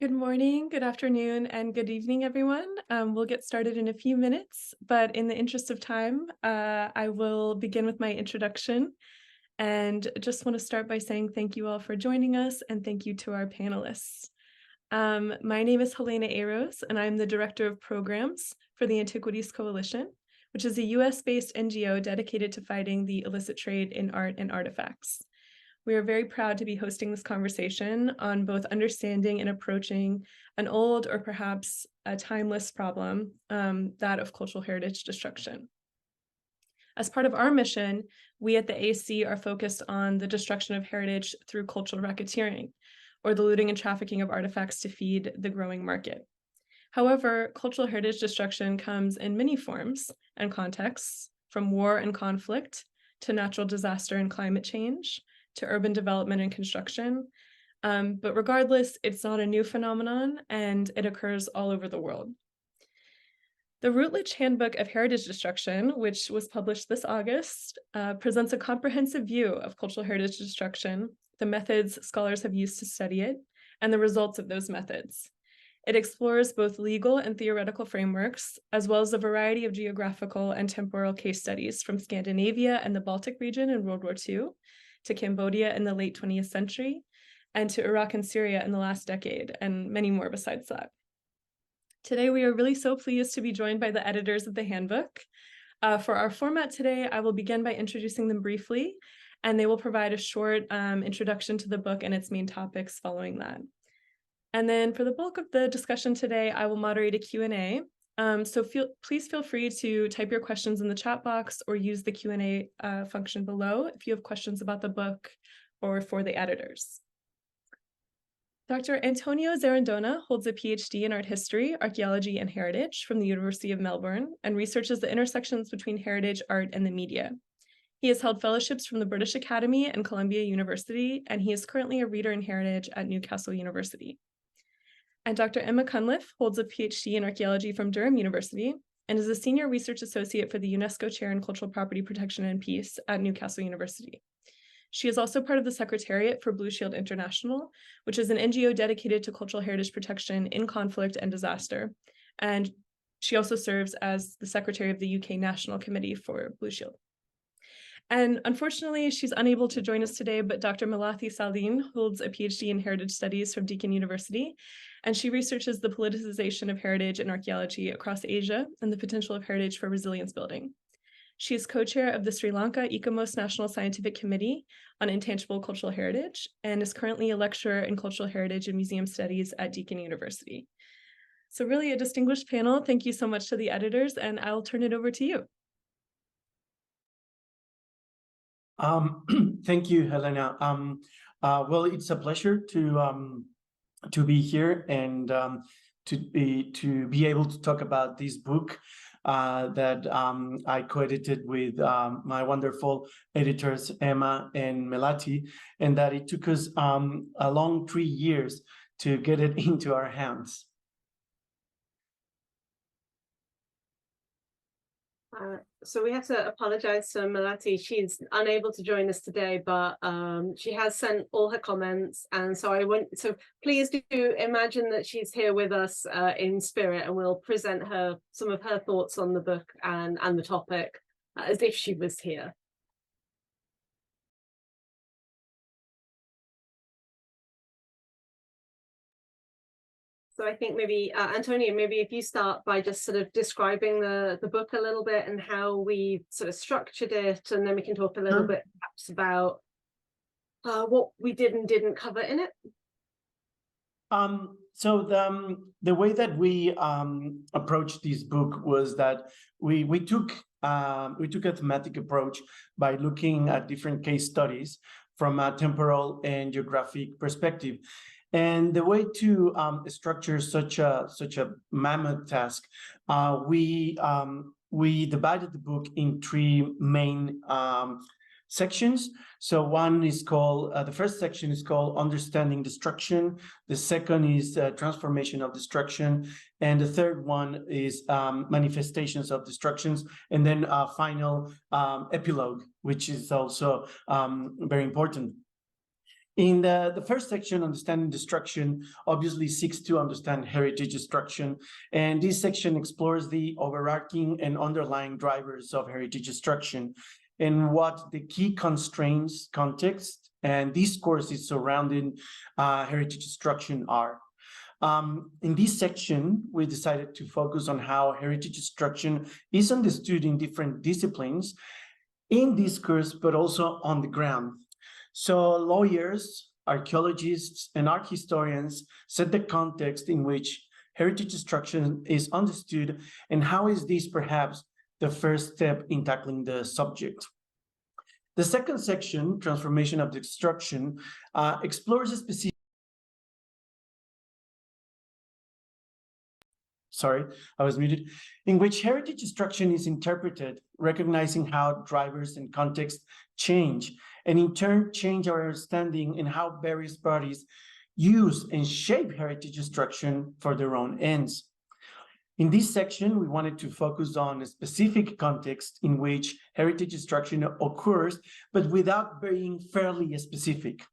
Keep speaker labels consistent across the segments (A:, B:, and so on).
A: Good morning, good afternoon, and good evening, everyone. We'll get started in a few minutes, but in the interest of time, I will begin with my introduction and just want to start by saying thank you all for joining us and thank you to our panelists. My name is Helena Aros, and I'm the Director of Programs for the Antiquities Coalition, which is a US-based NGO dedicated to fighting the illicit trade in art and artifacts. We are very proud to be hosting this conversation on both understanding and approaching an old or perhaps a timeless problem, that of cultural heritage destruction. As part of our mission, we at the AC are focused on the destruction of heritage through cultural racketeering, or the looting and trafficking of artifacts to feed the growing market. However, cultural heritage destruction comes in many forms and contexts, from war and conflict to natural disaster and climate change, to urban development and construction. But regardless, it's not a new phenomenon and it occurs all over the world. The Routledge Handbook of Heritage Destruction, which was published this August, presents a comprehensive view of cultural heritage destruction, the methods scholars have used to study it, and the results of those methods. It explores both legal and theoretical frameworks, as well as a variety of geographical and temporal case studies from Scandinavia and the Baltic region in World War II, to Cambodia in the late 20th century, and to Iraq and Syria in the last decade, and many more besides that. Today, we are really so pleased to be joined by the editors of the handbook. For our format today, I will begin by introducing them briefly, and they will provide a short introduction to the book and its main topics following that. And then for the bulk of the discussion today, I will moderate a Q&A. So please feel free to type your questions in the chat box or use the Q&A function below if you have questions about the book or for the editors. Dr. Antonio Zarandona holds a PhD in art history, archaeology, and heritage from the University of Melbourne and researches the intersections between heritage, art, and the media. He has held fellowships from the British Academy and Columbia University, and he is currently a reader in heritage at Newcastle University. And Dr. Emma Cunliffe holds a PhD in archaeology from Durham University and is a senior research associate for the UNESCO Chair in Cultural Property Protection and Peace at Newcastle University. She is also part of the Secretariat for Blue Shield International, which is an NGO dedicated to cultural heritage protection in conflict and disaster. And she also serves as the Secretary of the UK National Committee for Blue Shield. And unfortunately, she's unable to join us today, but Dr. Malathi Salim holds a PhD in heritage studies from Deakin University, and she researches the politicization of heritage and archaeology across Asia and the potential of heritage for resilience building. She is co-chair of the Sri Lanka ICOMOS National Scientific Committee on Intangible Cultural Heritage and is currently a lecturer in cultural heritage and museum studies at Deakin University. So really a distinguished panel. Thank you so much to the editors, and I'll turn it over to you.
B: Thank you, Helena. Well, it's a pleasure to be here and to be able to talk about this book that I co-edited with my wonderful editors Emma and Melati, and that it took us a long 3 years to get it into our hands.
C: So we have to apologize to Melati. She's unable to join us today, but she has sent all her comments, and so please do imagine that she's here with us in spirit, and we'll present her some of her thoughts on the book and the topic as if she was here. So I think maybe, Antonio, maybe if you start by just sort of describing the book a little bit and how we sort of structured it, and then we can talk a little bit perhaps about what we did and didn't cover in it.
B: So the way that we approached this book was that we took a thematic approach by looking at different case studies from a temporal and geographic perspective. And the way to structure such a mammoth task, we divided the book in 3 main sections. So one is called, the first section is called Understanding Destruction. The second is Transformation of Destruction. And the third one is Manifestations of Destructions. And then a final epilogue, which is also very important. In the first section, Understanding Destruction, obviously seeks to understand heritage destruction. And this section explores the overarching and underlying drivers of heritage destruction and what the key constraints, context, and discourses surrounding heritage destruction are. In this section, we decided to focus on how heritage destruction is understood in different disciplines, in discourse, but also on the ground. So lawyers, archaeologists, and art historians set the context in which heritage destruction is understood, and how is this perhaps the first step in tackling the subject. The second section, Transformation of Destruction, explores a specific in which heritage destruction is interpreted, recognizing how drivers and context change, and in turn change our understanding in how various parties use and shape heritage destruction for their own ends. In this section, we wanted to focus on a specific context in which heritage destruction occurs, but without being fairly specific.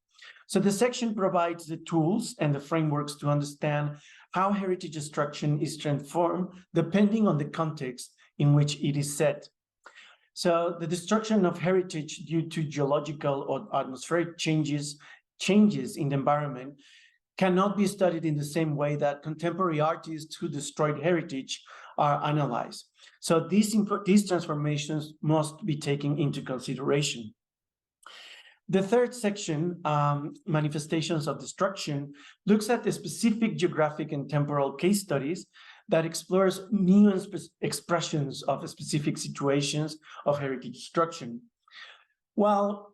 B: So the section provides the tools and the frameworks to understand how heritage destruction is transformed depending on the context in which it is set. So the destruction of heritage due to geological or atmospheric changes in the environment cannot be studied in the same way that contemporary artists who destroyed heritage are analyzed. So these transformations must be taken into consideration. The third section, Manifestations of Destruction, looks at the specific geographic and temporal case studies that explores nuanced expressions of specific situations of heritage destruction. While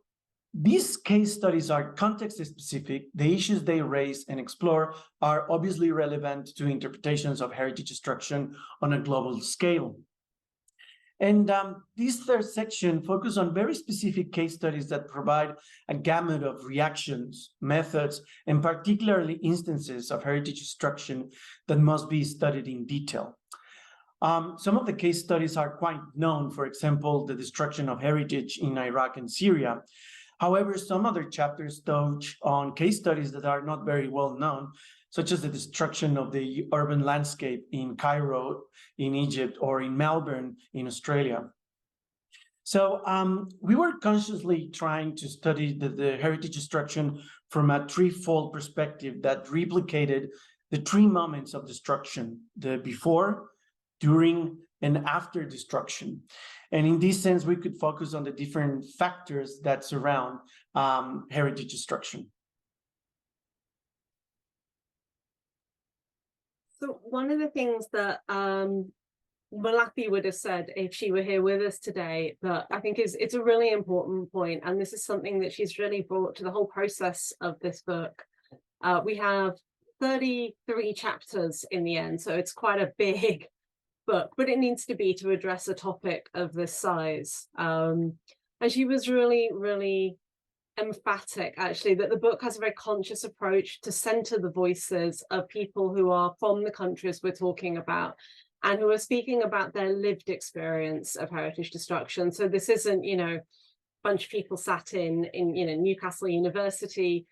B: these case studies are context-specific, the issues they raise and explore are obviously relevant to interpretations of heritage destruction on a global scale. And this third section focuses on very specific case studies that provide a gamut of reactions, methods, and particularly instances of heritage destruction that must be studied in detail. Some of the case studies are quite known, for example, the destruction of heritage in Iraq and Syria. However, some other chapters touch on case studies that are not very well known, such as the destruction of the urban landscape in Cairo, in Egypt, or in Melbourne, in Australia. So we were consciously trying to study the heritage destruction from a threefold perspective that replicated the three moments of destruction: the before, during, and after destruction. And in this sense, we could focus on the different factors that surround heritage destruction.
C: So one of the things that Malathi would have said if she were here with us today, that I think it's a really important point, and this is something that she's really brought to the whole process of this book. We have 33 chapters in the end, so it's quite a big book, but it needs to be to address a topic of this size. And she was really, really emphatic, actually, that the book has a very conscious approach to center the voices of people who are from the countries we're talking about and who are speaking about their lived experience of heritage destruction. So this isn't, a bunch of people sat in Newcastle University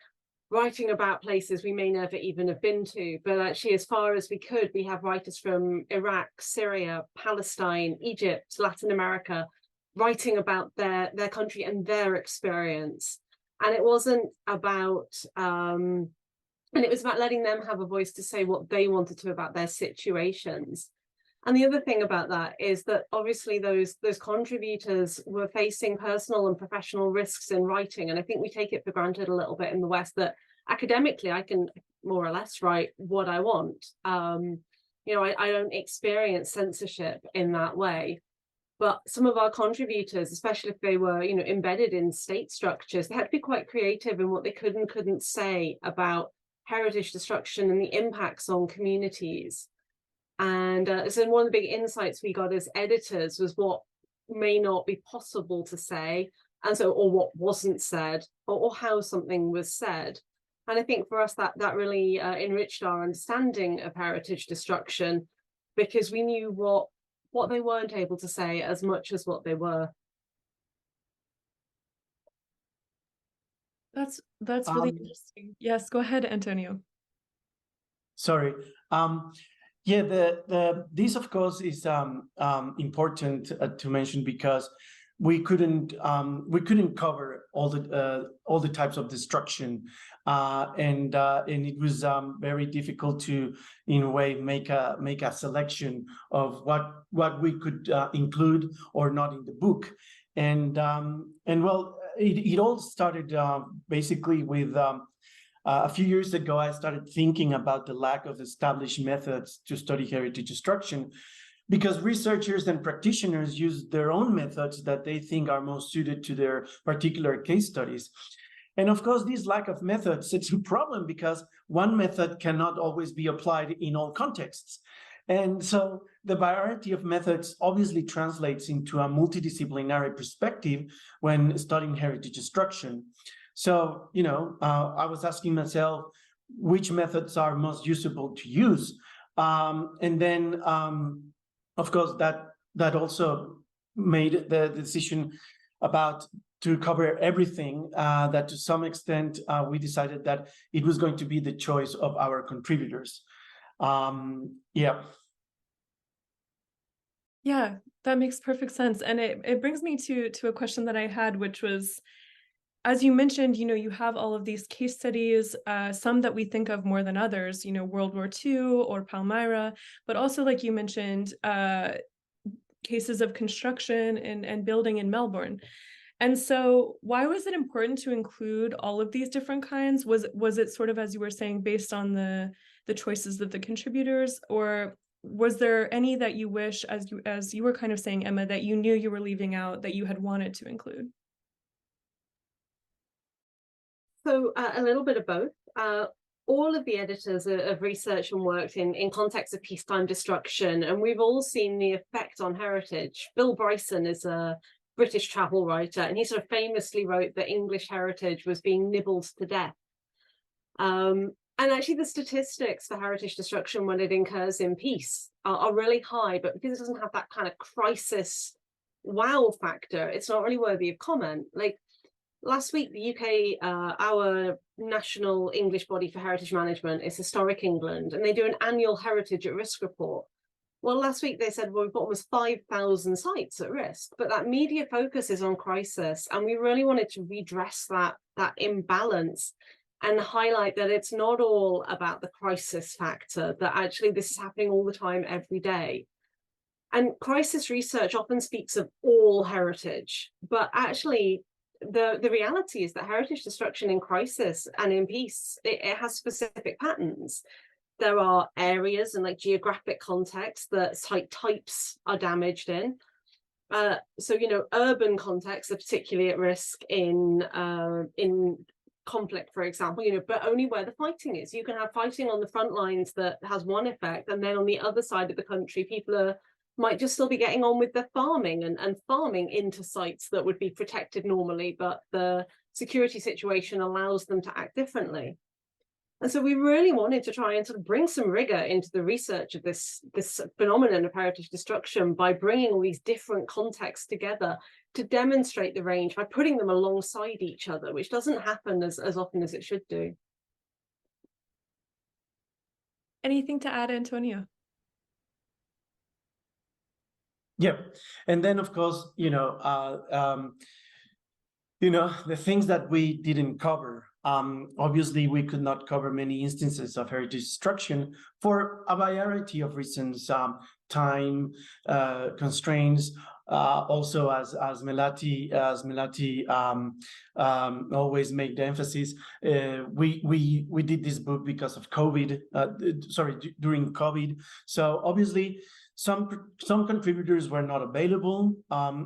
C: writing about places we may never even have been to, but actually, as far as we could, we have writers from Iraq, Syria, Palestine, Egypt, Latin America, writing about their country and their experience. And it wasn't about, and it was about letting them have a voice to say what they wanted to about their situations. And the other thing about that is that obviously those contributors were facing personal and professional risks in writing. And I think we take it for granted a little bit in the West that academically I can more or less write what I want. I don't experience censorship in that way. But some of our contributors, especially if they were, embedded in state structures, they had to be quite creative in what they could and couldn't say about heritage destruction and the impacts on communities. And so one of the big insights we got as editors was what may not be possible to say, or what wasn't said, or how something was said. And I think for us that really enriched our understanding of heritage destruction, because we knew what they weren't able to say as much as what they were.
A: That's really interesting. Yes, go ahead, Antonio.
B: Sorry. Yeah, this of course is important to mention, because we couldn't cover all the types of destruction, and it was very difficult to, in a way, make a selection of what we could include or not in the book, and well, it all started basically with. A few years ago, I started thinking about the lack of established methods to study heritage destruction, because researchers and practitioners use their own methods that they think are most suited to their particular case studies. And of course, this lack of methods, it's a problem because one method cannot always be applied in all contexts. And so the variety of methods obviously translates into a multidisciplinary perspective when studying heritage destruction. So, I was asking myself which methods are most usable to use. And then, of course, that also made the decision about to cover everything, that to some extent, we decided that it was going to be the choice of our contributors. Yeah.
A: Yeah, that makes perfect sense. And it brings me to a question that I had, which was, as you mentioned, you have all of these case studies, some that we think of more than others, World War II or Palmyra, but also, like you mentioned, cases of construction and building in Melbourne. And so why was it important to include all of these different kinds? Was it sort of, as you were saying, based on the choices of the contributors, or was there any that you wish, as you were kind of saying, Emma, that you knew you were leaving out that you had wanted to include?
C: So a little bit of both. All of the editors have researched and worked in context of peacetime destruction, and we've all seen the effect on heritage. Bill Bryson is a British travel writer, and he sort of famously wrote that English heritage was being nibbled to death. And actually, the statistics for heritage destruction when it occurs in peace are really high, but because it doesn't have that kind of crisis wow factor, it's not really worthy of comment. Like, last week, the UK, our national English body for heritage management is Historic England, and they do an annual heritage at risk report. Well, last week they said, well, we've got almost 5,000 sites at risk, but that media focus is on crisis. And we really wanted to redress that imbalance and highlight that it's not all about the crisis factor, that actually this is happening all the time, every day. And crisis research often speaks of all heritage, but actually, the reality is that heritage destruction in crisis and in peace, it has specific patterns. There are areas and like geographic contexts that site types are damaged in. So urban contexts are particularly at risk in conflict, for example, but only where the fighting is. You can have fighting on the front lines that has one effect, and then on the other side of the country, people might just still be getting on with their farming and farming into sites that would be protected normally, but the security situation allows them to act differently. And so we really wanted to try and sort of bring some rigor into the research of this phenomenon of heritage destruction by bringing all these different contexts together to demonstrate the range by putting them alongside each other, which doesn't happen as often as it should do.
A: Anything to add, Antonio?
B: Yeah, and then of course, the things that we didn't cover. Obviously, we could not cover many instances of heritage destruction for a variety of reasons, time constraints. Also, as Melati always made the emphasis, we did this book because of COVID. During COVID. So obviously, some contributors were not available,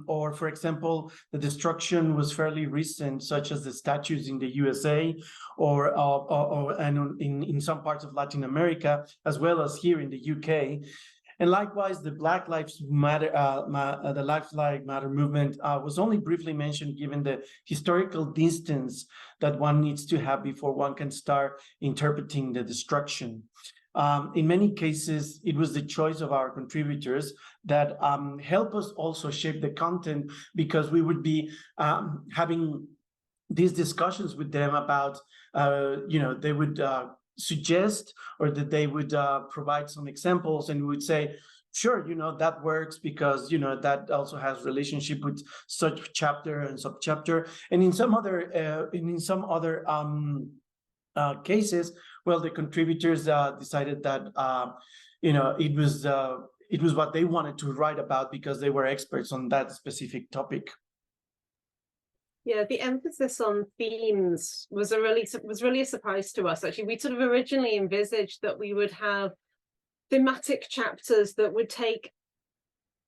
B: or for example, the destruction was fairly recent, such as the statues in the USA, and in some parts of Latin America, as well as here in the UK. And likewise, the Black Lives Matter, the Lives Matter movement was only briefly mentioned, given the historical distance that one needs to have before one can start interpreting the destruction. In many cases, it was the choice of our contributors that help us also shape the content, because we would be having these discussions with them about, they would suggest, or that they would provide some examples, and we would say, sure, that works because, that also has relationship with such chapter and subchapter. And in some other, cases, well, the contributors decided that, it was what they wanted to write about because they were experts on that specific topic.
C: Yeah, the emphasis on themes was really a surprise to us. Actually, we sort of originally envisaged that we would have thematic chapters that would take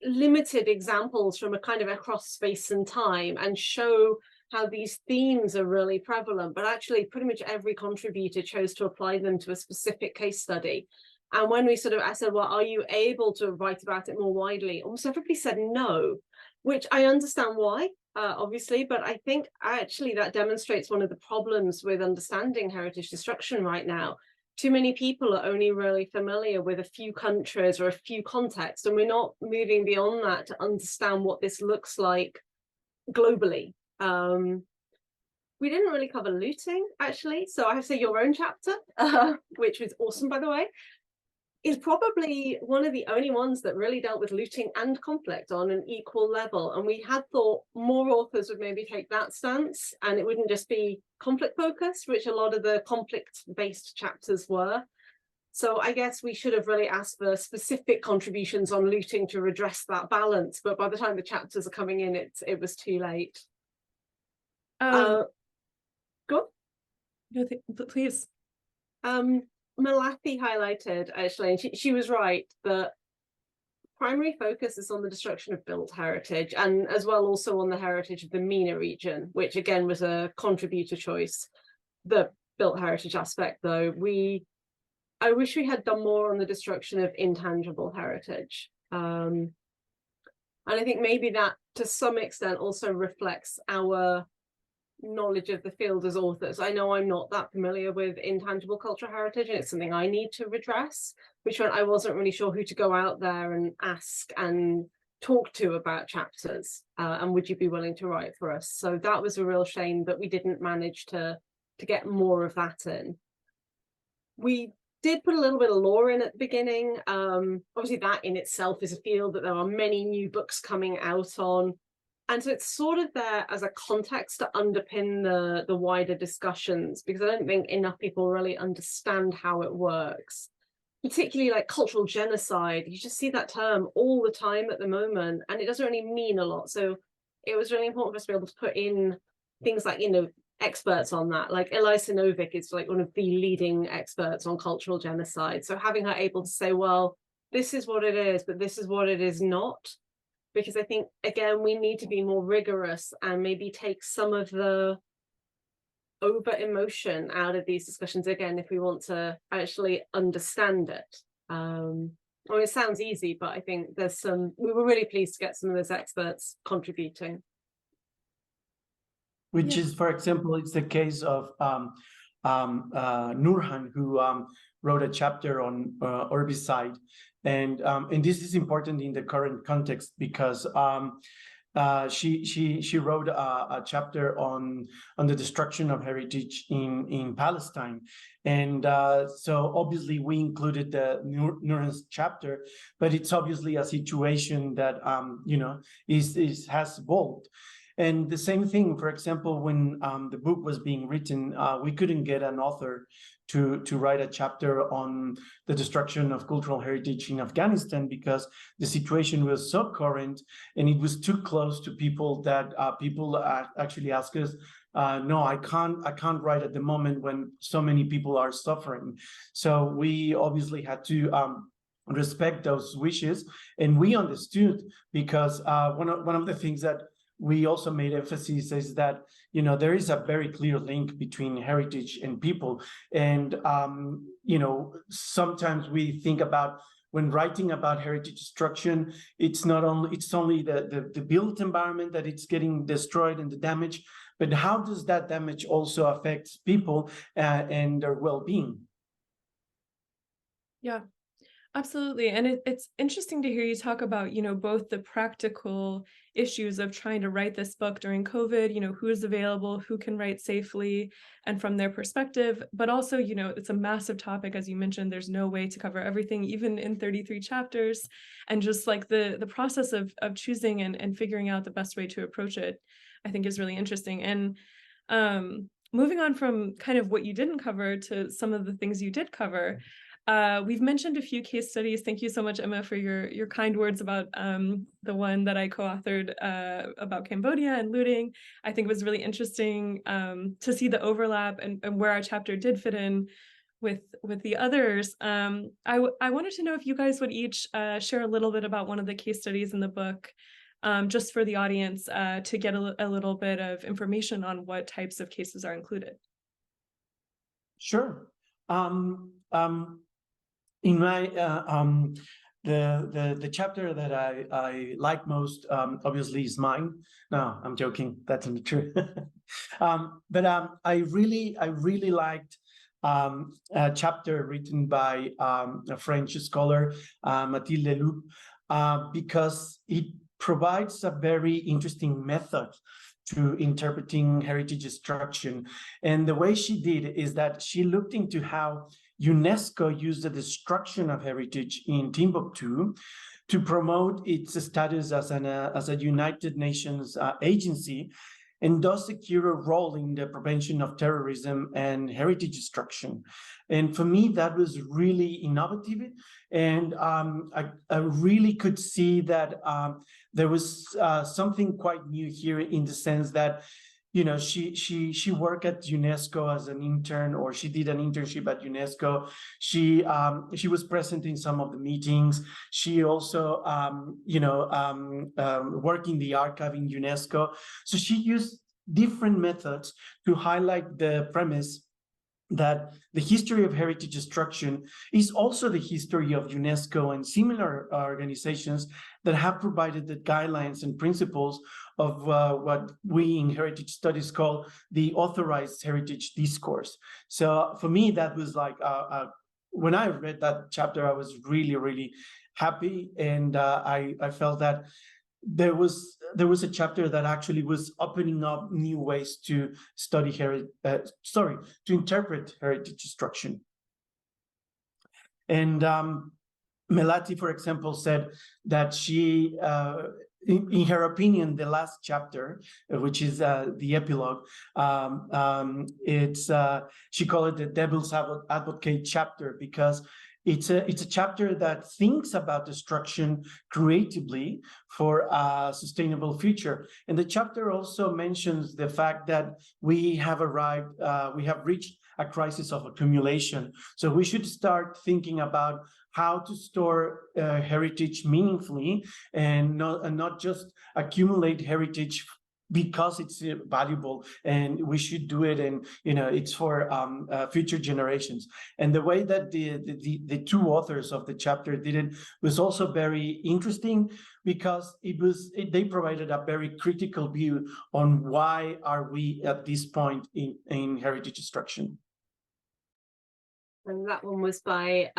C: limited examples from a kind of across space and time and show how these themes are really prevalent, but actually pretty much every contributor chose to apply them to a specific case study. And when I said, well, are you able to write about it more widely? Almost everybody said no, which I understand why, obviously, but I think actually that demonstrates one of the problems with understanding heritage destruction right now. Too many people are only really familiar with a few countries or a few contexts, and we're not moving beyond that to understand what this looks like globally. We didn't really cover looting, actually. So I have to say your own chapter, which was awesome, by the way, is probably one of the only ones that really dealt with looting and conflict on an equal level. And we had thought more authors would maybe take that stance, and it wouldn't just be conflict focused, which a lot of the conflict-based chapters were. So I guess we should have really asked for specific contributions on looting to redress that balance. But by the time the chapters are coming in, it was too late. Go on.
A: No, please.
C: Malathi highlighted, actually, and she was right, that primary focus is on the destruction of built heritage, and as well also on the heritage of the MENA region, which again was a contributor choice. The built heritage aspect, though, I wish we had done more on the destruction of intangible heritage. And I think maybe that to some extent also reflects our knowledge of the field as authors. I know I'm not that familiar with intangible cultural heritage, and it's something I need to redress, which I wasn't really sure who to go out there and ask and talk to about chapters, and would you be willing to write for us? So that was a real shame that we didn't manage to get more of that in. We did put a little bit of lore in at the beginning. Obviously that in itself is a field that there are many new books coming out on. And so it's sort of there as a context to underpin the wider discussions, because I don't think enough people really understand how it works. Particularly like cultural genocide, you just see that term all the time at the moment, and it doesn't really mean a lot. So it was really important for us to be able to put in things like, experts on that. Like Elisa Novick is like one of the leading experts on cultural genocide. So having her able to say, well, this is what it is, but this is what it is not. Because I think, again, we need to be more rigorous and maybe take some of the over emotion out of these discussions, again, if we want to actually understand it. It sounds easy, but I think we were really pleased to get some of those experts contributing.
B: Which is, for example, it's the case of Nurhan, who wrote a chapter on herbicide. And this is important in the current context because she wrote a chapter on the destruction of heritage in Palestine, and so obviously we included the Nurhan's chapter, but it's obviously a situation that has evolved. And the same thing, for example, when the book was being written, we couldn't get an author to write a chapter on the destruction of cultural heritage in Afghanistan because the situation was so current and it was too close to people that people actually asked us, no, I can't write at the moment when so many people are suffering. So we obviously had to respect those wishes, and we understood because one of the things that we also made emphasis is that, there is a very clear link between heritage and people. And, sometimes we think about when writing about heritage destruction, it's only the built environment that it's getting destroyed and the damage, but how does that damage also affect people and their well-being?
A: Yeah. Absolutely. And it's interesting to hear you talk about, both the practical issues of trying to write this book during COVID, who is available, who can write safely, and from their perspective, but also, it's a massive topic, as you mentioned, there's no way to cover everything, even in 33 chapters. And just like the process of choosing and figuring out the best way to approach it, I think is really interesting. And moving on from kind of what you didn't cover to some of the things you did cover. We've mentioned a few case studies. Thank you so much, Emma, for your kind words about the one that I co-authored about Cambodia and looting. I think it was really interesting to see the overlap and where our chapter did fit in with the others. I wanted to know if you guys would each share a little bit about one of the case studies in the book, just for the audience to get a little bit of information on what types of cases are included.
B: Sure. In my the chapter that I like most, obviously, is mine. No, I'm joking. That's not true. But I really liked a chapter written by a French scholar, Mathilde Loup, because it provides a very interesting method to interpreting heritage destruction. And the way she did is that she looked into how UNESCO used the destruction of heritage in Timbuktu to promote its status as a United Nations agency, and thus secure a role in the prevention of terrorism and heritage destruction. And for me, that was really innovative. And I really could see that there was something quite new here, in the sense that, she worked at UNESCO as an intern, or she did an internship at UNESCO. She was present in some of the meetings. She also worked in the archive in UNESCO. So she used different methods to highlight the premise that the history of heritage destruction is also the history of UNESCO and similar organizations that have provided the guidelines and principles of what we in heritage studies call the authorized heritage discourse. So for me, that was like, when I read that chapter, I was really, really happy. And I felt that there was a chapter that actually was opening up new ways to study to interpret heritage destruction. And Melati, for example, said that she, in her opinion, the last chapter, which is the epilogue, she called it the Devil's Advocate chapter, because it's a chapter that thinks about destruction creatively for a sustainable future. And the chapter also mentions the fact that we have reached a crisis of accumulation. So we should start thinking about how to store heritage meaningfully, and not just accumulate heritage because it's valuable, and we should do it, and it's for future generations. And the way that the two authors of the chapter did it was also very interesting, because they provided a very critical view on why are we at this point in heritage destruction.
C: And that one was by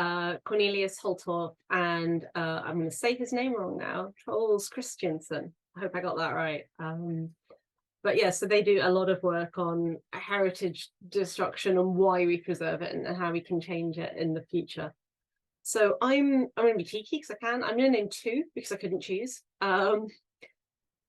C: Cornelius Holtorf and I'm going to say his name wrong now, Troels Christiansen. I hope I got that right. But yeah, so they do a lot of work on heritage destruction and why we preserve it, and how we can change it in the future. So I'm going to be cheeky because I can. I'm going to name two because I couldn't choose.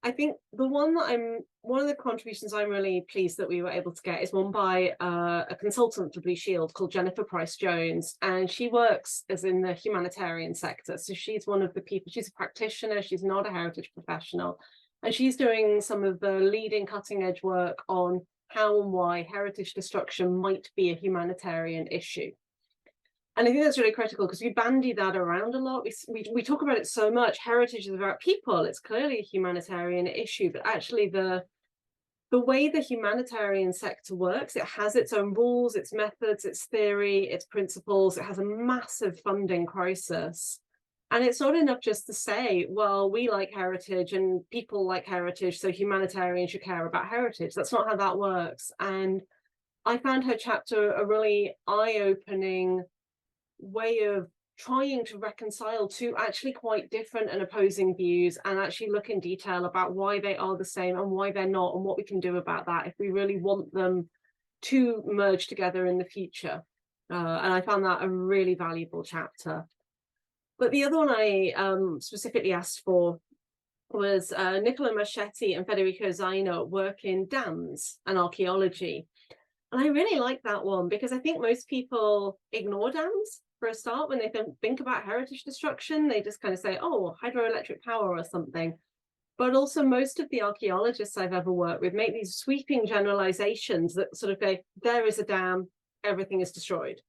C: I think one of the contributions I'm really pleased that we were able to get is one by a consultant for Blue Shield called Jennifer Price Jones, and she works as in the humanitarian sector. So she's one of the people, she's a practitioner, she's not a heritage professional, and she's doing some of the leading cutting edge work on how and why heritage destruction might be a humanitarian issue. And I think that's really critical, because we bandy that around a lot. We talk about it so much. Heritage is about people. It's clearly a humanitarian issue, but actually the way the humanitarian sector works, it has its own rules, its methods, its theory, its principles. It has a massive funding crisis. And it's not enough just to say, well, we like heritage and people like heritage, so humanitarians should care about heritage. That's not how that works. And I found her chapter a really eye-opening way of trying to reconcile two actually quite different and opposing views, and actually look in detail about why they are the same and why they're not, and what we can do about that if we really want them to merge together in the future. And I found that a really valuable chapter. But the other one I specifically asked for was Nicola Marchetti and Federico Zaino work in dams and archaeology. And I really like that one because I think most people ignore dams for a start when they think about heritage destruction. They just kind of say, oh, hydroelectric power or something. But also most of the archaeologists I've ever worked with make these sweeping generalizations that sort of go, there is a dam, everything is destroyed.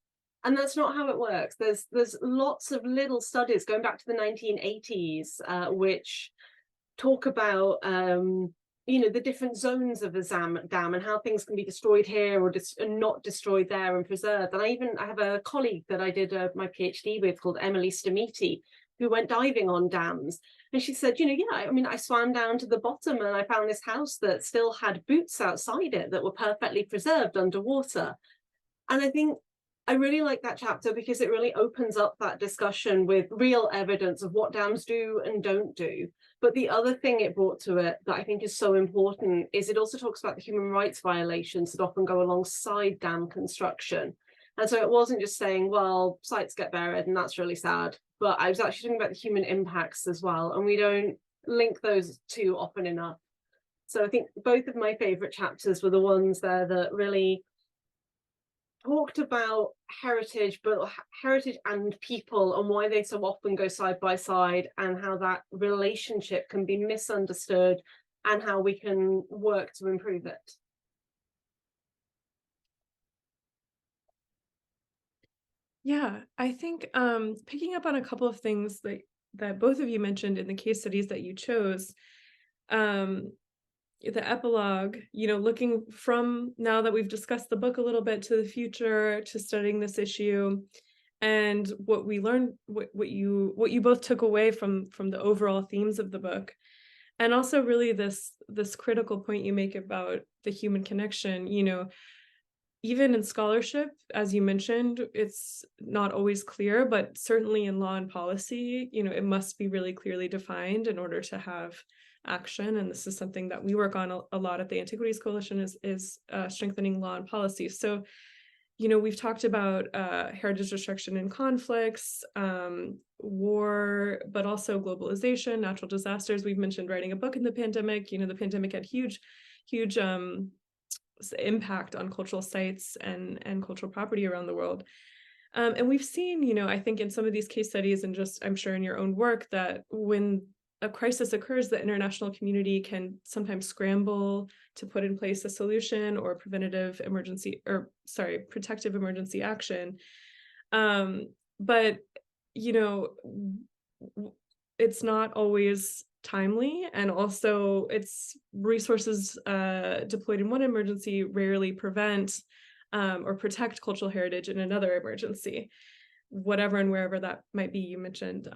C: And that's not how it works. There's lots of little studies going back to the 1980s, which talk about the different zones of a dam and how things can be destroyed here or not destroyed there and preserved. And I have a colleague that I did my PhD with called Emily Stamiti, who went diving on dams. And she said, I swam down to the bottom and I found this house that still had boots outside it that were perfectly preserved underwater. And I think I really like that chapter because it really opens up that discussion with real evidence of what dams do and don't do. But the other thing it brought to it that I think is so important is it also talks about the human rights violations that often go alongside dam construction. And so it wasn't just saying, well, sites get buried and that's really sad, but I was actually talking about the human impacts as well. And we don't link those two often enough. So I think both of my favorite chapters were the ones there that really talked about heritage, but heritage and people and why they so often go side by side and how that relationship can be misunderstood and how we can work to improve it.
A: Yeah, I think picking up on a couple of things that both of you mentioned in the case studies that you chose, the epilogue, looking from now that we've discussed the book a little bit to the future, to studying this issue, and what we learned, what you both took away from the overall themes of the book, and also really this critical point you make about the human connection. Even in scholarship, as you mentioned, it's not always clear, but certainly in law and policy, it must be really clearly defined in order to have action. And this is something that we work on a lot at the Antiquities Coalition is strengthening law and policy. So, we've talked about heritage destruction and conflicts, war, but also globalization, natural disasters. We've mentioned writing a book in the pandemic. The pandemic had huge impact on cultural sites and cultural property around the world. And we've seen, I think in some of these case studies and just, I'm sure in your own work, that when a crisis occurs, the international community can sometimes scramble to put in place a solution or protective emergency action. But, it's not always timely, and also its resources deployed in one emergency rarely prevent or protect cultural heritage in another emergency, whatever and wherever that might be. You mentioned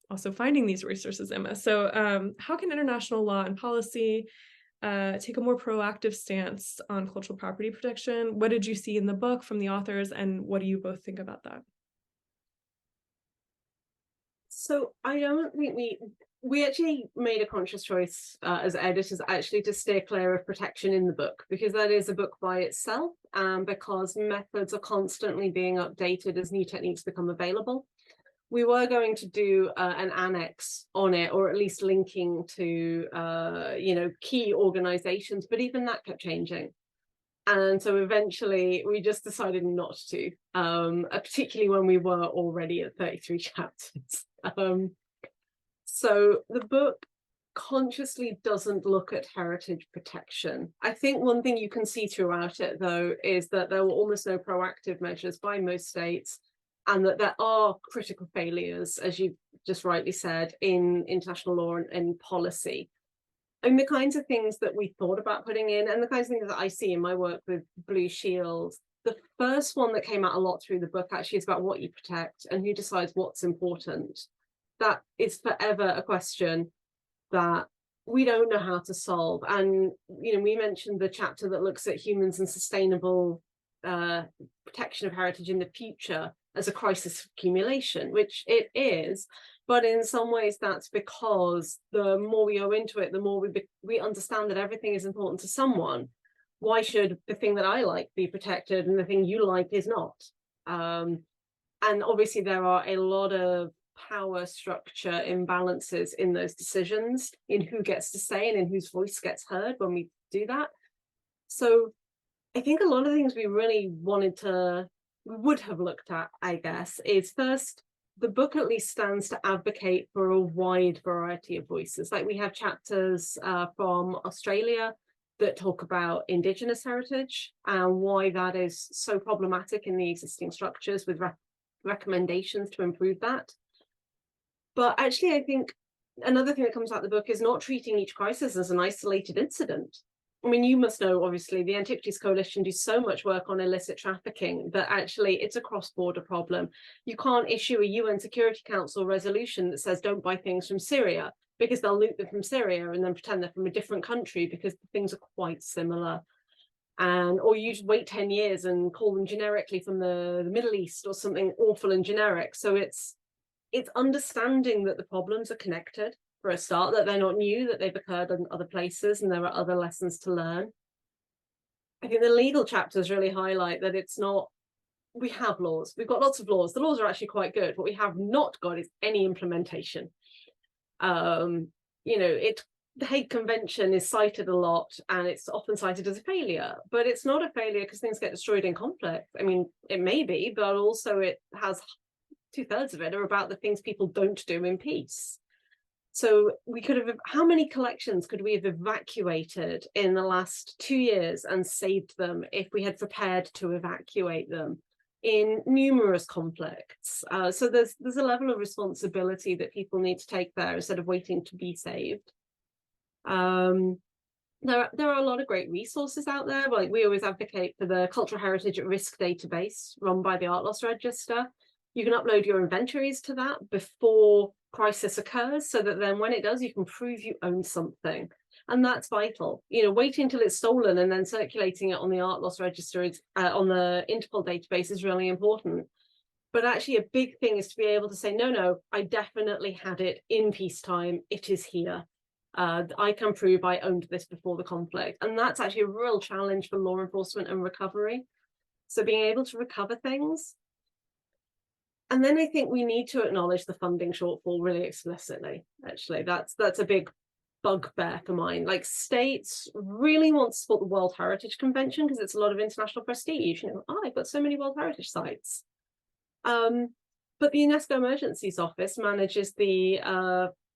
A: also finding these resources, Emma. So how can international law and policy take a more proactive stance on cultural property protection? What did you see in the book from the authors, and what do you both think about that?
C: So I don't think we actually made a conscious choice as editors actually to steer clear of protection in the book, because that is a book by itself, because methods are constantly being updated as new techniques become available. We were going to do an annex on it, or at least linking to key organizations, but even that kept changing. And so eventually we just decided not to, particularly when we were already at 33 chapters. So the book consciously doesn't look at heritage protection. I think one thing you can see throughout it, though, is that there were almost no proactive measures by most states, and that there are critical failures, as you just rightly said, in international law and policy. And the kinds of things that we thought about putting in, and the kinds of things that I see in my work with Blue Shields, the first one that came out a lot through the book actually is about what you protect and who decides what's important. That is forever a question that we don't know how to solve. And, we mentioned the chapter that looks at humans and sustainable protection of heritage in the future as a crisis of accumulation, which it is. But in some ways, that's because the more we go into it, the more we understand that everything is important to someone. Why should the thing that I like be protected and the thing you like is not? And obviously, there are a lot of power structure imbalances in those decisions, in who gets to say and in whose voice gets heard when we do that. So I think a lot of things we really would have looked at, I guess, is first, the book at least stands to advocate for a wide variety of voices. Like we have chapters from Australia that talk about Indigenous heritage and why that is so problematic in the existing structures, with recommendations to improve that. But actually, I think another thing that comes out of the book is not treating each crisis as an isolated incident. I mean, you must know, obviously, the Antiquities Coalition do so much work on illicit trafficking that actually it's a cross-border problem. You can't issue a UN Security Council resolution that says don't buy things from Syria, because they'll loot them from Syria and then pretend they're from a different country because the things are quite similar. Or you just wait 10 years and call them generically from the Middle East or something awful and generic. So it's understanding that the problems are connected, for a start, that they're not new, that they've occurred in other places and there are other lessons to learn. I think the legal chapters really highlight that it's not, we have laws, we've got lots of laws, the laws are actually quite good. What we have not got is any implementation. The Hague Convention is cited a lot and it's often cited as a failure, but it's not a failure because things get destroyed in conflict. I mean, it may be, but also it has 2/3 of it are about the things people don't do in peace. So we could have, how many collections could we have evacuated in the last 2 years and saved them if we had prepared to evacuate them in numerous conflicts? So there's a level of responsibility that people need to take there instead of waiting to be saved. There are a lot of great resources out there. Like we always advocate for the Cultural Heritage at Risk database run by the Art Loss Register. You can upload your inventories to that before crisis occurs, so that then when it does, you can prove you own something. And that's vital. Waiting till it's stolen and then circulating it on the Art Loss Register, on the Interpol database, is really important. But actually, a big thing is to be able to say, no, I definitely had it in peacetime. It is here. I can prove I owned this before the conflict. And that's actually a real challenge for law enforcement and recovery. So being able to recover things. And then I think we need to acknowledge the funding shortfall really explicitly. Actually, that's a big bugbear for mine. Like, states really want to support the World Heritage Convention because it's a lot of international prestige. I've got so many World Heritage sites. But the UNESCO Emergencies Office manages the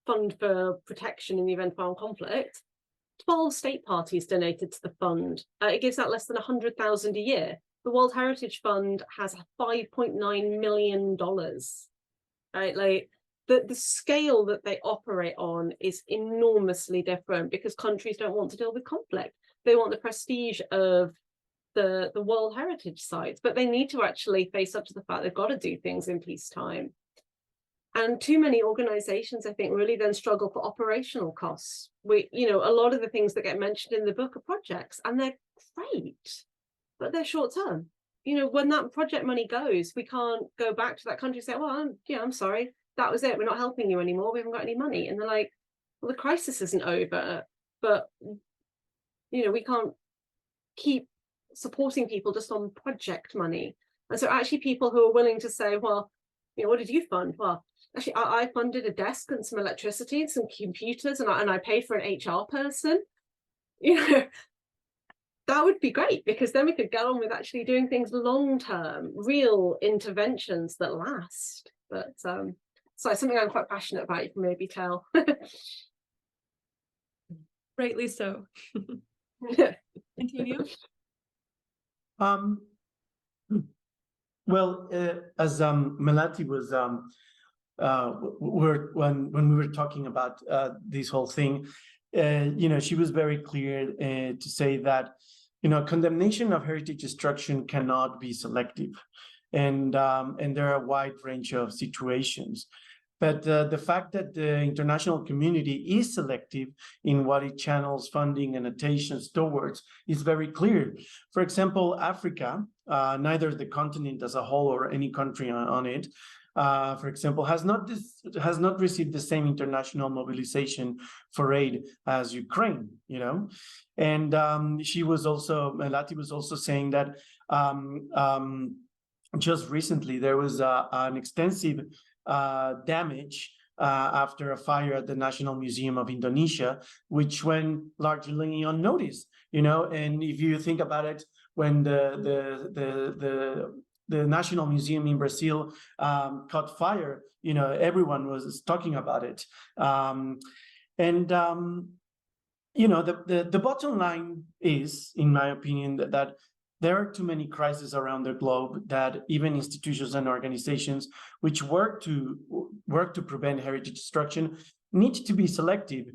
C: Fund for Protection in the Event of Armed Conflict. 12 state parties donated to the fund. It gives out less than $100,000 a year. The World Heritage Fund has $5.9 million, right? Like the scale that they operate on is enormously different because countries don't want to deal with conflict. They want the prestige of the World Heritage sites, but they need to actually face up to the fact they've got to do things in peacetime. And too many organizations, I think, really then struggle for operational costs. A lot of the things that get mentioned in the book are projects, and they're great, but they're short term. When that project money goes, we can't go back to that country and say, well, I'm sorry, that was it. We're not helping you anymore. We haven't got any money. And they're like, well, the crisis isn't over, but, we can't keep supporting people just on project money. And so actually people who are willing to say, well, what did you fund? Well, actually, I funded a desk and some electricity and some computers, and I paid for an HR person. That would be great, because then we could get on with actually doing things long-term, real interventions that last. But so it's something I'm quite passionate about, you can maybe tell.
A: Rightly so. Continue.
B: Well, as Melati was, when we were talking about this whole thing, she was very clear to say that, condemnation of heritage destruction cannot be selective, and there are a wide range of situations. But the fact that the international community is selective in what it channels funding and attentions towards is very clear. For example, Africa, neither the continent as a whole or any country on it, for example, has not received the same international mobilization for aid as Ukraine, you know. And Melati was also saying that just recently there was an extensive damage after a fire at the National Museum of Indonesia, which went largely unnoticed, you know. And if you think about it, when the National Museum in Brazil caught fire, you know, everyone was talking about it. You know, the bottom line is, in my opinion, that there are too many crises around the globe that even institutions and organizations which work to prevent heritage destruction need to be selective.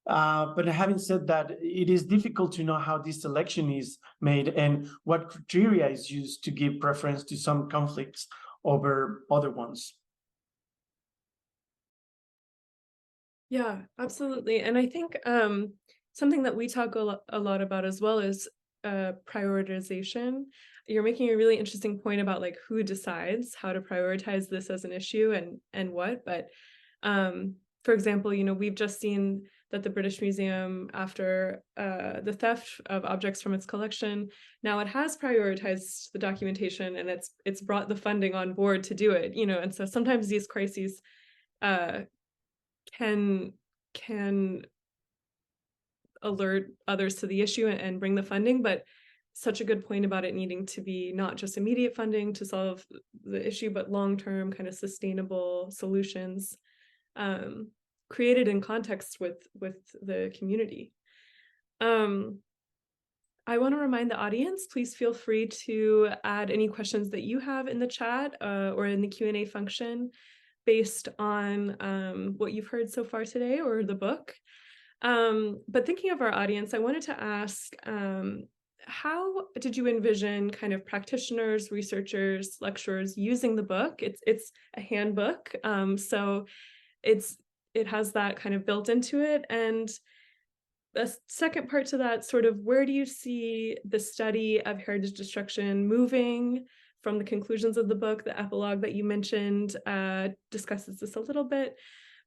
B: But having said that, it is difficult to know how this selection is made and what criteria is used to give preference to some conflicts over other ones.
A: Yeah, absolutely. And I think something that we talk a lot about as well is prioritization. You're making a really interesting point about like who decides how to prioritize this as an issue and what. But for example, you know, we've just seen that the British Museum, after the theft of objects from its collection, now it has prioritized the documentation and it's brought the funding on board to do it. You know, and so sometimes these crises can alert others to the issue and bring the funding, but such a good point about it needing to be not just immediate funding to solve the issue, but long-term kind of sustainable solutions created in context with the community. I want to remind the audience, please feel free to add any questions that you have in the chat or in the Q&A function based on what you've heard so far today or the book. But thinking of our audience, I wanted to ask, how did you envision kind of practitioners, researchers, lecturers using the book? It's a handbook, so it has that kind of built into it. And the second part to that, sort of, where do you see the study of heritage destruction moving from the conclusions of the book? The epilogue that you mentioned discusses this a little bit.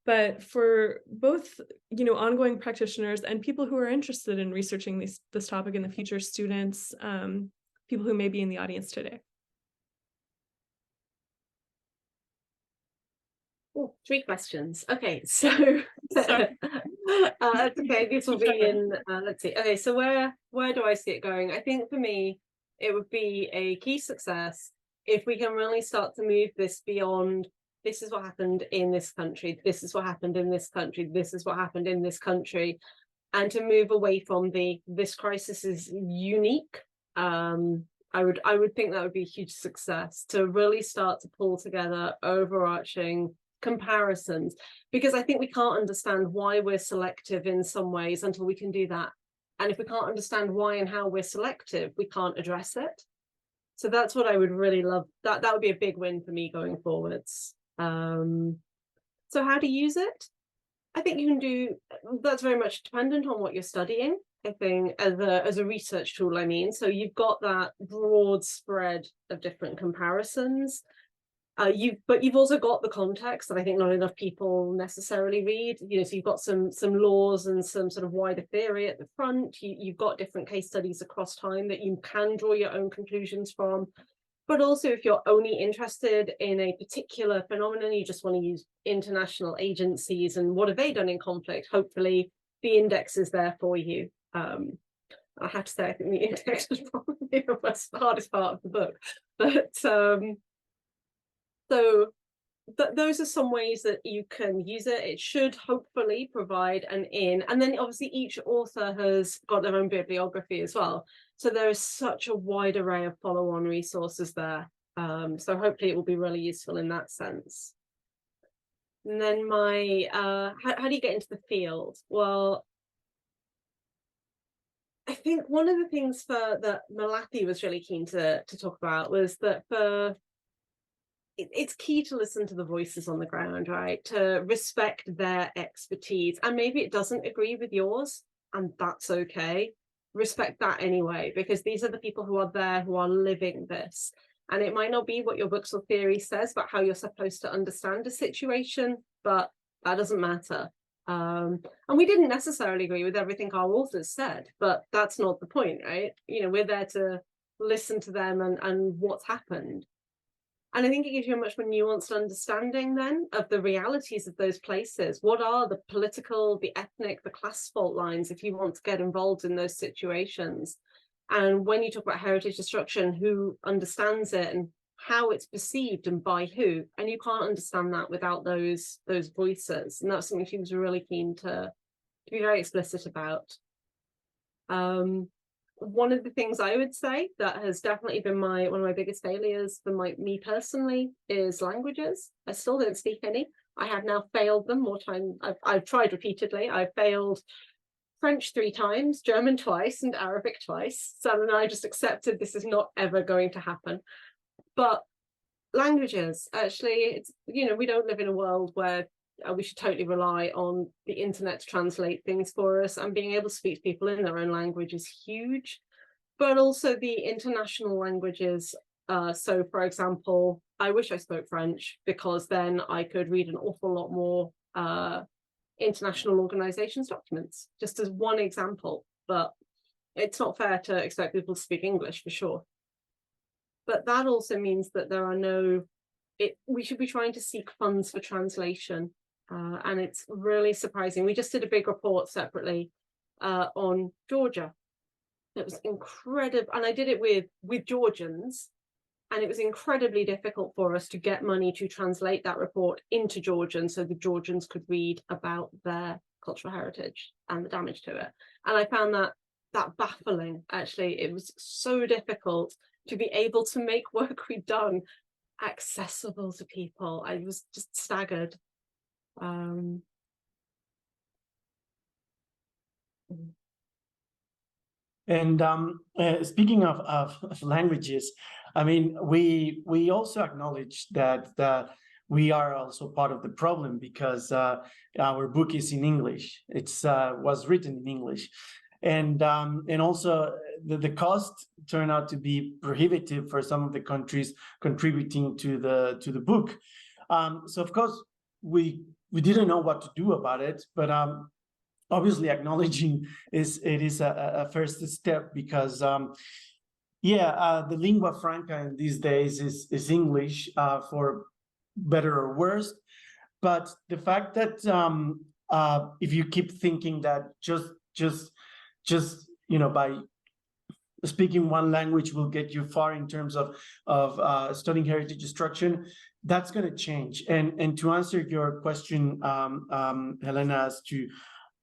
A: But for both, you know, ongoing practitioners and people who are interested in researching this topic in the future, students, people who may be in the audience today.
C: Oh, 3 questions. Okay, so okay, this will be in. Let's see. Okay, so where do I see it going? I think for me, it would be a key success if we can really start to move this beyond. This is what happened in this country. This is what happened in this country. This is what happened in this country, and to move away from this crisis is unique. I would think that would be a huge success to really start to pull together overarching comparisons, because I think we can't understand why we're selective in some ways until we can do that. And if we can't understand why and how we're selective, we can't address it. So that's what I would really love. That would be a big win for me going forwards. So how to use it? I think you can do, that's very much dependent on what you're studying. I think as a research tool, I mean, so you've got that broad spread of different comparisons. But you've also got the context that I think not enough people necessarily read. You know, so you've got some laws and some sort of wider theory at the front. You've got different case studies across time that you can draw your own conclusions from. But also, if you're only interested in a particular phenomenon, you just want to use international agencies and what have they done in conflict, hopefully the index is there for you. I have to say, I think the index was probably the hardest part of the book. But so those are some ways that you can use it. It should hopefully provide an in. And then obviously each author has got their own bibliography as well. So there is such a wide array of follow-on resources there. So hopefully it will be really useful in that sense. And then how do you get into the field? Well, I think one of the things that Melati was really keen to talk about was that for it's key to listen to the voices on the ground, right? To respect their expertise. And maybe it doesn't agree with yours, and that's okay. Respect that anyway, because these are the people who are there, who are living this. And it might not be what your books or theory says about how you're supposed to understand a situation, but that doesn't matter. And we didn't necessarily agree with everything our authors said, but that's not the point, right? You know, we're there to listen to them and what's happened. And I think it gives you a much more nuanced understanding then of the realities of those places. What are the political, the ethnic, the class fault lines if you want to get involved in those situations? And when you talk about heritage destruction, who understands it and how it's perceived and by who? And you can't understand that without those voices. And that's something she was really keen to be very explicit about. One of the things I would say that has definitely been one of my biggest failures for me personally is languages. I still don't speak any. I have now failed them more time. I've tried repeatedly. I've failed French 3 times, German twice, and Arabic twice. So then I just accepted this is not ever going to happen. But languages, actually, it's, you know, we don't live in a world where we should totally rely on the internet to translate things for us, and being able to speak to people in their own language is huge. But also the international languages. So, for example, I wish I spoke French, because then I could read an awful lot more international organizations' documents, just as one example. But it's not fair to expect people to speak English, for sure. But that also means that there are we should be trying to seek funds for translation. And it's really surprising. We just did a big report separately on Georgia. It was incredible. And I did it with Georgians. And it was incredibly difficult for us to get money to translate that report into Georgian so the Georgians could read about their cultural heritage and the damage to it. And I found that baffling, actually. It was so difficult to be able to make work we'd done accessible to people. I was just staggered.
B: And speaking of languages, I mean, we also acknowledge that we are also part of the problem, because our book is in English. It's was written in English, and also the cost turned out to be prohibitive for some of the countries contributing to the book. So of course we didn't know what to do about it, but obviously acknowledging it is a first step, because the lingua franca in these days is English, for better or worse. But the fact that if you keep thinking that just by speaking one language will get you far in terms of studying heritage destruction, that's going to change. And to answer your question, Helena, as to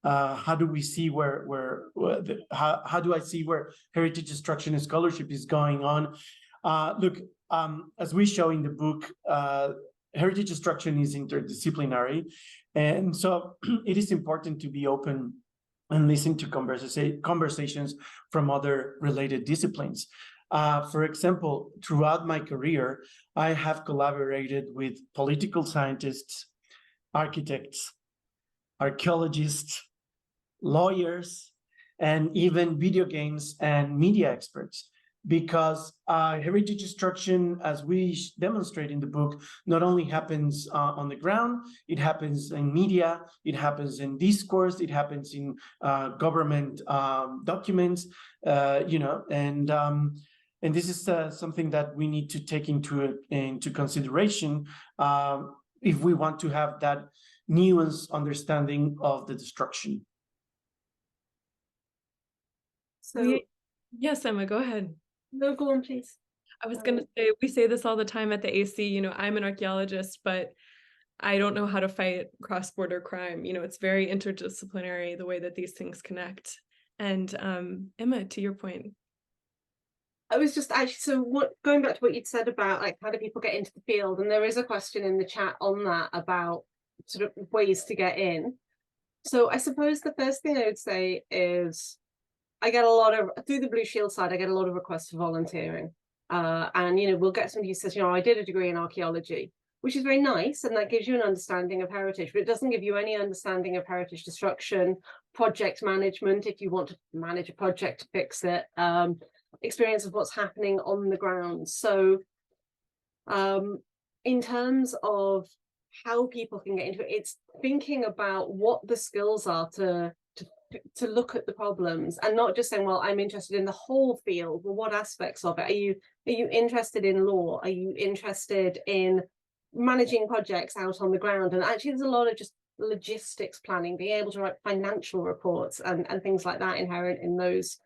B: how do we see how do I see where heritage destruction and scholarship is going on? Look, as we show in the book, heritage destruction is interdisciplinary, and so it is important to be open and listen to conversations from other related disciplines. For example, throughout my career, I have collaborated with political scientists, architects, archaeologists, lawyers, and even video games and media experts, because heritage destruction, as we demonstrate in the book, not only happens on the ground, it happens in media, it happens in discourse, it happens in government documents, and this is something that we need to take into consideration if we want to have that nuanced understanding of the destruction.
C: So,
A: yes, Emma, go ahead.
C: No, go on, please.
A: I was going to say, we say this all the time at the AC, I'm an archaeologist, but I don't know how to fight cross-border crime. It's very interdisciplinary, the way that these things connect. And Emma, to your point.
C: I was just going back to what you'd said about like how do people get into the field, and there is a question in the chat on that about sort of ways to get in. So I suppose the first thing I would say is I get a lot of, through the Blue Shield side, I get a lot of requests for volunteering. And, you know, we'll get somebody who says, you know, I did a degree in archaeology, which is very nice, and that gives you an understanding of heritage, but it doesn't give you any understanding of heritage destruction, project management, if you want to manage a project to fix it, experience of what's happening on the ground. So in terms of how people can get into it, it's thinking about what the skills are to look at the problems, and not just saying, well, I'm interested in the whole field. Well, what aspects of it? Are you interested in law? Are you interested in managing projects out on the ground? And actually there's a lot of just logistics planning, being able to write financial reports and things like that inherent in those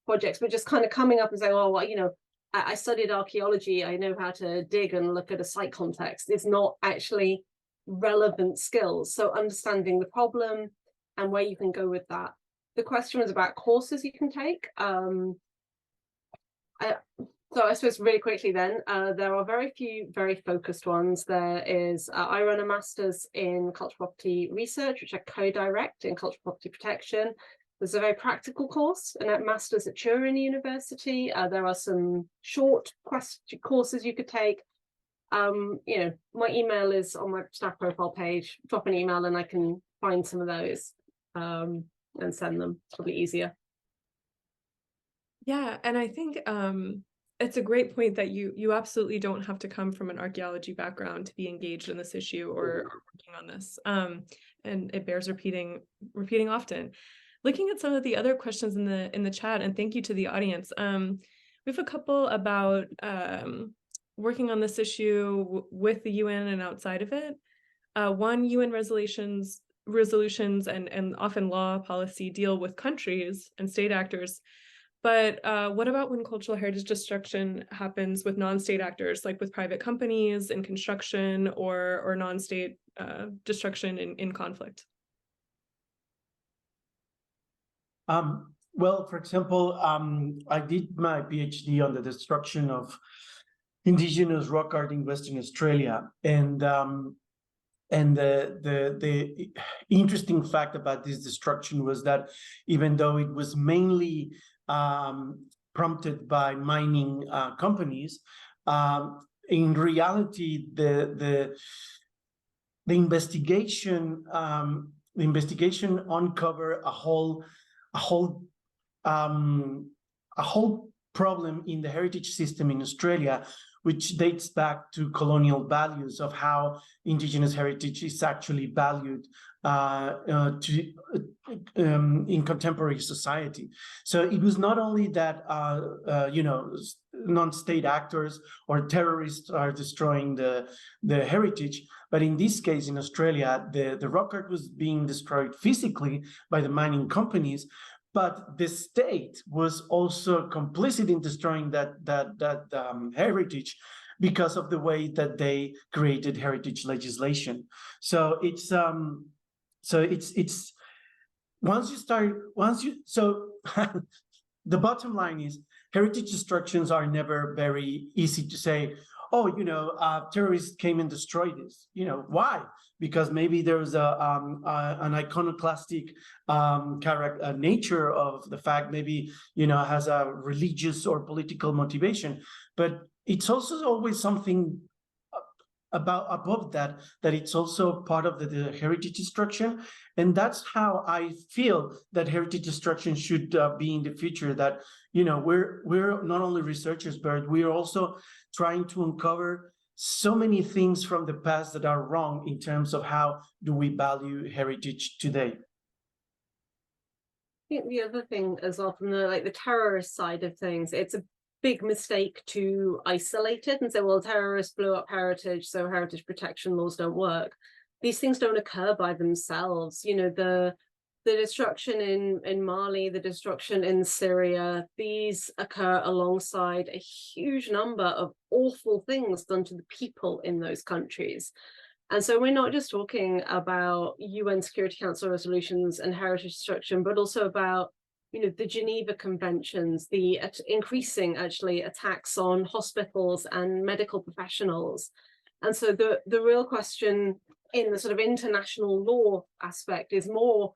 C: projects, but just kind of coming up and saying, oh, well, you know, I studied archaeology, I know how to dig and look at a site context. It's not actually relevant skills. So understanding the problem and where you can go with that. The question was about courses you can take. So I suppose really quickly then, there are very few very focused ones. There is, I run a master's in cultural property research, which I co-direct in cultural property protection. There's a very practical course, and a master's at Turin University. There are some short courses you could take. You know, my email is on my staff profile page. Drop an email and I can find some of those and send them. It's probably easier.
A: Yeah, and I think it's a great point that you absolutely don't have to come from an archaeology background to be engaged in this issue or working on this. And it bears repeating often. Looking at some of the other questions in the chat, and thank you to the audience. We have a couple about working on this issue with the UN and outside of it. One, UN resolutions and often law policy deal with countries and state actors. But what about when cultural heritage destruction happens with non-state actors, like with private companies in construction or non-state destruction in conflict?
B: Well, for example, I did my PhD on the destruction of indigenous rock art in Western Australia, and the interesting fact about this destruction was that even though it was mainly prompted by mining companies, in reality, the investigation uncovered a whole problem in the heritage system in Australia, which dates back to colonial values of how indigenous heritage is actually valued in contemporary society. So it was not only that you know, non-state actors or terrorists are destroying the heritage, but in this case in Australia, the rock art was being destroyed physically by the mining companies, but the state was also complicit in destroying that heritage because of the way that they created heritage legislation. So it's the bottom line is heritage destructions are never very easy to say, oh, you know, terrorists came and destroyed this. You know, why? Because maybe there's an iconoclastic character nature of the fact, maybe, you know, has a religious or political motivation, but it's also always something above that it's also part of the heritage destruction. And that's how I feel that heritage destruction should be in the future, that, you know, we're not only researchers, but we're also trying to uncover so many things from the past that are wrong in terms of how do we value heritage today.
C: I think the other thing as well, from the terrorist side of things, it's a big mistake to isolate it and say, well, terrorists blew up heritage, so heritage protection laws don't work. These things don't occur by themselves. You know, the destruction in Mali, the destruction in Syria, these occur alongside a huge number of awful things done to the people in those countries. And so we're not just talking about UN Security Council resolutions and heritage destruction, but also about, you know, the Geneva Conventions, the increasing actually attacks on hospitals and medical professionals. And so the real question in the sort of international law aspect is more,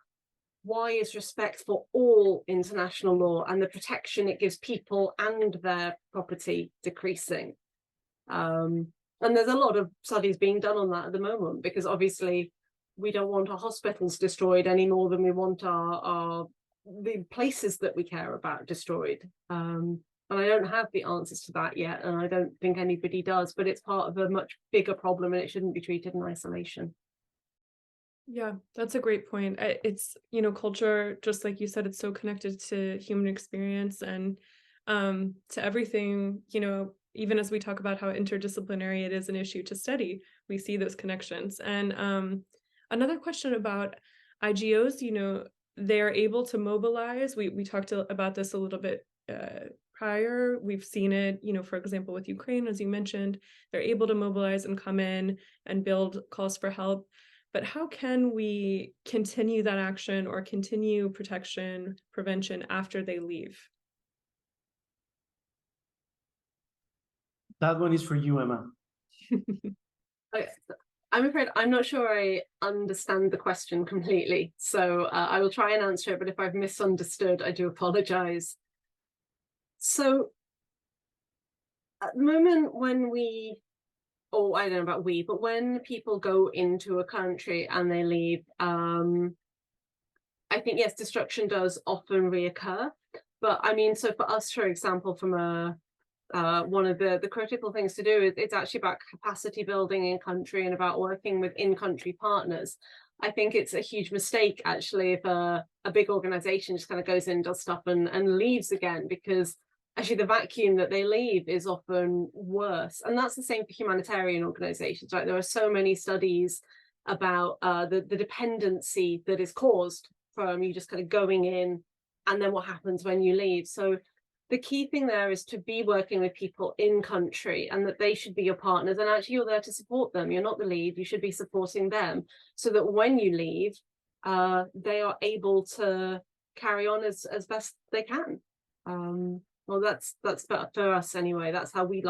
C: why is respect for all international law and the protection it gives people and their property decreasing? And there's a lot of studies being done on that at the moment, because obviously we don't want our hospitals destroyed any more than we want the places that we care about destroyed. And I don't have the answers to that yet, and I don't think anybody does, but it's part of a much bigger problem and it shouldn't be treated in isolation.
A: Yeah, that's a great point. It's, culture, just like you said, it's so connected to human experience and to everything, even as we talk about how interdisciplinary it is an issue to study, we see those connections. And another question about IGOs, they're able to mobilize. We talked about this a little bit prior. We've seen it, for example, with Ukraine, as you mentioned, they're able to mobilize and come in and build calls for help. But how can we continue that action or continue protection, prevention after they leave?
B: That one is for you, Emma.
C: I'm afraid I'm not sure I understand the question completely. So I will try and answer it, but if I've misunderstood, I do apologize. So at the moment when I don't know about but when people go into a country and they leave, I think, yes, destruction does often reoccur. But I mean, so for us, for example, from one of the critical things to do is it's actually about capacity building in country and about working with in-country partners. I think it's a huge mistake, actually, if a big organization just kind of goes in, does stuff and leaves again, because actually the vacuum that they leave is often worse. And that's the same for humanitarian organizations, right? There are so many studies about the dependency that is caused from you just kind of going in and then what happens when you leave. So the key thing there is to be working with people in country and that they should be your partners. And actually, you're there to support them. You're not the lead. You should be supporting them so that when you leave, they are able to carry on as best they can. Well, that's for us anyway. That's how we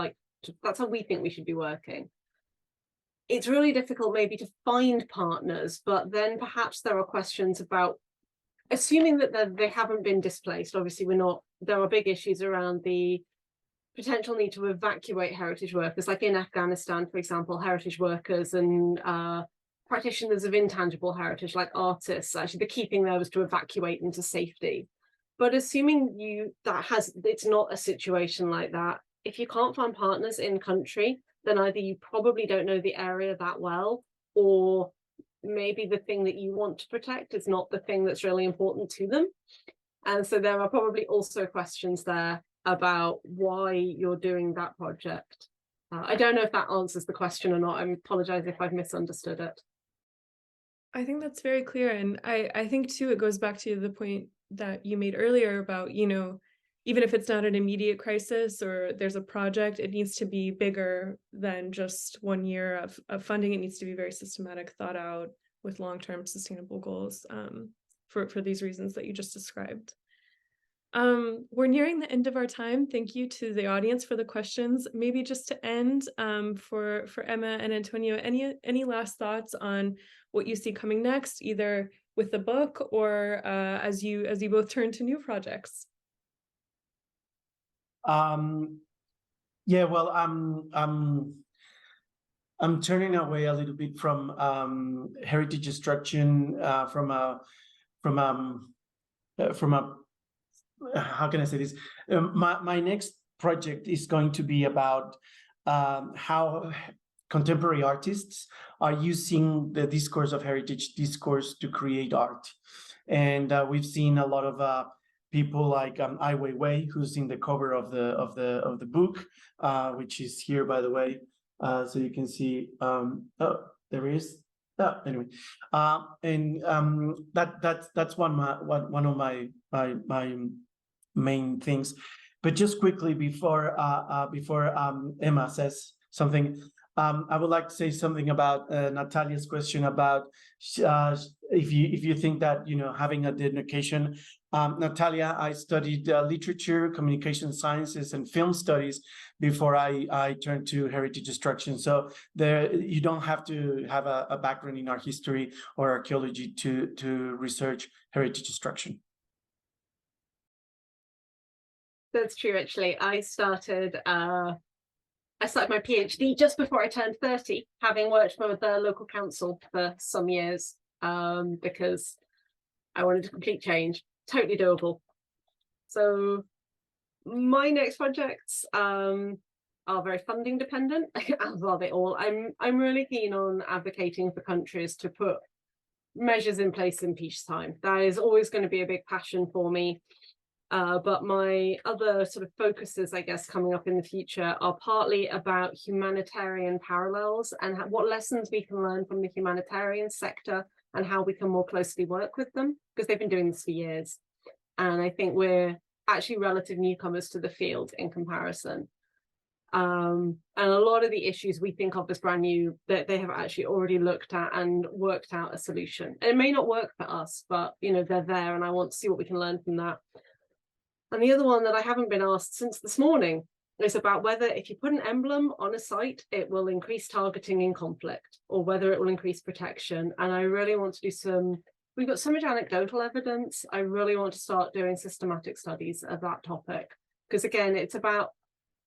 C: that's how we think we should be working. It's really difficult maybe to find partners, but then perhaps there are questions about, assuming that they haven't been displaced. Obviously, there are big issues around the potential need to evacuate heritage workers, like in Afghanistan, for example, heritage workers and practitioners of intangible heritage, like artists. Actually, the key thing there was to evacuate them to safety. But assuming it's not a situation like that, if you can't find partners in country, then either you probably don't know the area that well, or maybe the thing that you want to protect is not the thing that's really important to them. And so there are probably also questions there about why you're doing that project. I don't know if that answers the question or not. I apologize if I've misunderstood it.
A: I think that's very clear. And I think, too, it goes back to the point that you made earlier about, even if it's not an immediate crisis or there's a project, it needs to be bigger than just 1 year of funding. It needs to be very systematic, thought out, with long-term sustainable goals for these reasons that you just described. We're nearing the end of our time. Thank you to the audience for the questions. Maybe just to end, for Emma and Antonio, any last thoughts on what you see coming next, either with the book or as you both turn to new projects?
B: Yeah, well, I'm turning away a little bit from heritage destruction, from a how can I say this? My next project is going to be about how contemporary artists are using the discourse of heritage discourse to create art. And we've seen a lot of people like Ai Weiwei, who's in the cover of the book, which is here, by the way, so you can see. Oh, there he is. Anyway, and that's one of my main things. But just quickly before Emma says something, I would like to say something about Natalia's question about if you think that, you know, having a dedication. Natalia, I studied literature, communication sciences, and film studies before I turned to heritage destruction. So there, you don't have to have a background in art history or archaeology to research heritage destruction.
C: That's true, actually. I started my PhD just before I turned 30, having worked with the local council for some years, because I wanted a complete change. Totally doable. So my next projects are very funding dependent, as are they all. I'm really keen on advocating for countries to put measures in place in peacetime. That is always going to be a big passion for me. But my other sort of focuses, I guess, coming up in the future are partly about humanitarian parallels and what lessons we can learn from the humanitarian sector and how we can more closely work with them, because they've been doing this for years. And I think we're actually relative newcomers to the field in comparison. And a lot of the issues we think of as brand new, that they have actually already looked at and worked out a solution. And it may not work for us, but, you know, they're there, and I want to see what we can learn from that. And the other one that I haven't been asked since this morning is about whether if you put an emblem on a site, it will increase targeting in conflict, or whether it will increase protection. And I really want to do we've got so much anecdotal evidence. I really want to start doing systematic studies of that topic, because again, it's about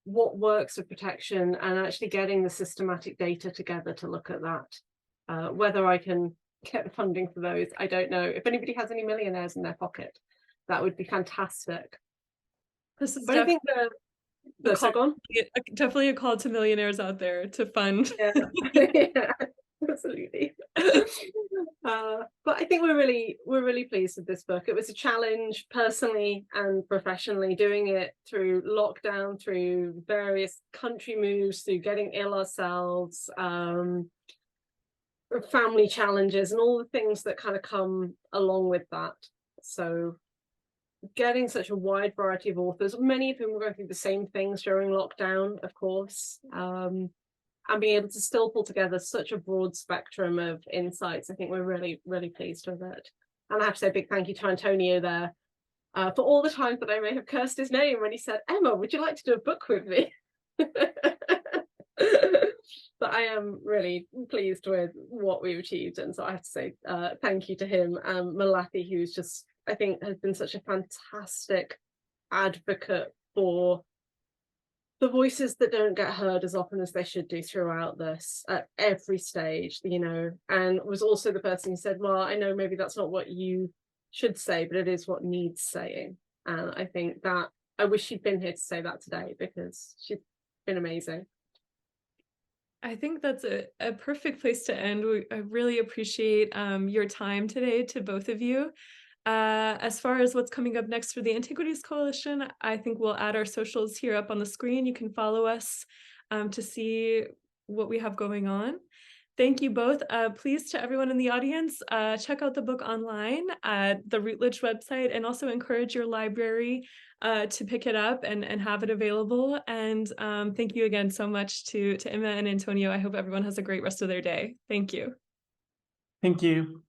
C: what works for protection and actually getting the systematic data together to look at that. Whether I can get the funding for those, I don't know. If anybody has any millionaires in their pocket, that would be fantastic.
A: This is
C: But I think
A: definitely a call to millionaires out there to fund.
C: Yeah, yeah, absolutely. But I think we're really pleased with this book. It was a challenge personally and professionally, doing it through lockdown, through various country moves, through getting ill ourselves, family challenges, and all the things that kind of come along with that. So getting such a wide variety of authors, many of whom were going through the same things during lockdown, of course, and being able to still pull together such a broad spectrum of insights, I think we're really, really pleased with it. And I have to say a big thank you to Antonio there for all the times that I may have cursed his name when he said, "Emma, would you like to do a book with me?" But I am really pleased with what we've achieved. And so I have to say thank you to him and Malathi, who's just, I think, has been such a fantastic advocate for the voices that don't get heard as often as they should do throughout this at every stage, you know, and was also the person who said, well, I know maybe that's not what you should say, but it is what needs saying. And I think that I wish she'd been here to say that today, because she's been amazing.
A: I think that's a perfect place to end. I really appreciate your time today, to both of you. As far as what's coming up next for the Antiquities Coalition, I think we'll add our socials here up on the screen. You can follow us to see what we have going on. Thank you both. Please, to everyone in the audience, check out the book online at the Routledge website, and also encourage your library to pick it up and have it available. And thank you again so much to Emma and Antonio. I hope everyone has a great rest of their day. Thank you.
B: Thank you.